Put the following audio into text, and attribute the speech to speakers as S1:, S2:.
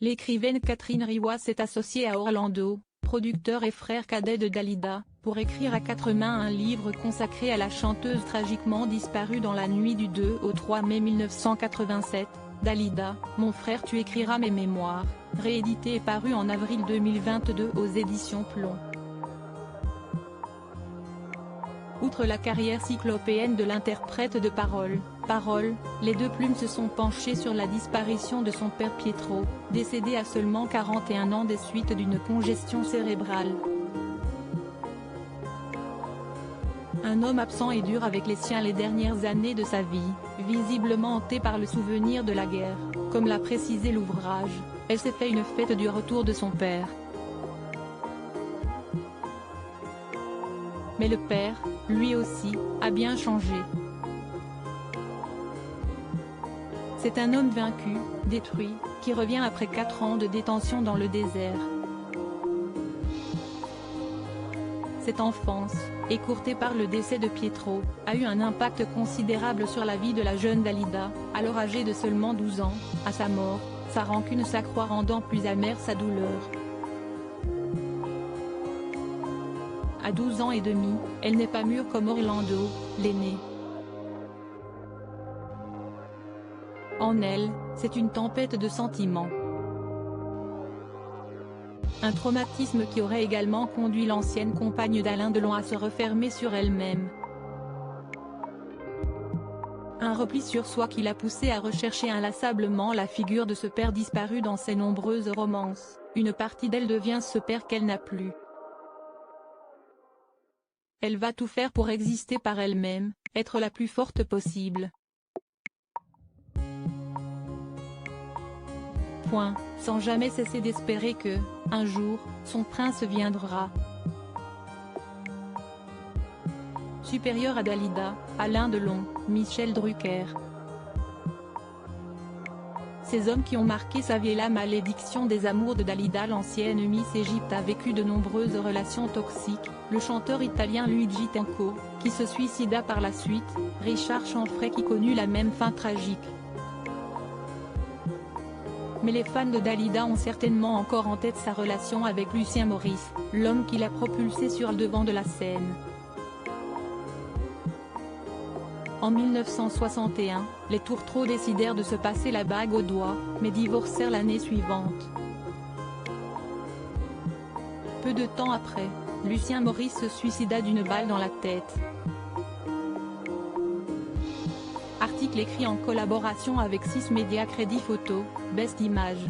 S1: L'écrivaine Catherine Riwa s'est associée à Orlando, producteur et frère cadet de Dalida, pour écrire à quatre mains un livre consacré à la chanteuse tragiquement disparue dans la nuit du 2 au 3 mai 1987, Dalida, Mon frère tu écriras mes mémoires, réédité et paru en avril 2022 aux éditions Plomb. Outre la carrière cyclopéenne de l'interprète de Parole, les deux plumes se sont penchées sur la disparition de son père Pietro, décédé à seulement 41 ans des suites d'une congestion cérébrale. Un homme absent et dur avec les siens les dernières années de sa vie, visiblement hanté par le souvenir de la guerre, comme l'a précisé l'ouvrage, elle s'est fait une fête du retour de son père. Mais le père, lui aussi, a bien changé. C'est un homme vaincu, détruit, qui revient après 4 ans de détention dans le désert. Cette enfance, écourtée par le décès de Pietro, a eu un impact considérable sur la vie de la jeune Dalida, alors âgée de seulement 12 ans, à sa mort, sa rancune s'accroît rendant plus amère sa douleur. À 12 ans et demi, elle n'est pas mûre comme Orlando, l'aîné. En elle, c'est une tempête de sentiments. Un traumatisme qui aurait également conduit l'ancienne compagne d'Alain Delon à se refermer sur elle-même. Un repli sur soi qui l'a poussée à rechercher inlassablement la figure de ce père disparu dans ses nombreuses romances. Une partie d'elle devient ce père qu'elle n'a plus. Elle va tout faire pour exister par elle-même, être la plus forte possible. Sans jamais cesser d'espérer que, un jour, son prince viendra. Supérieur à Dalida, Alain Delon, Michel Drucker. Ces hommes qui ont marqué sa vie et la malédiction des amours de Dalida. L'ancienne Miss Égypte a vécu de nombreuses relations toxiques, le chanteur italien Luigi Tenco, qui se suicida par la suite, Richard Chanfray qui connut la même fin tragique. Mais les fans de Dalida ont certainement encore en tête sa relation avec Lucien Maurice, l'homme qui l'a propulsée sur le devant de la scène. En 1961, les Tourtereaux décidèrent de se passer la bague au doigt, mais divorcèrent l'année suivante. Peu de temps après, Lucien Maurice se suicida d'une balle dans la tête. Article écrit en collaboration avec 6 médias. Crédit photo, Best Images.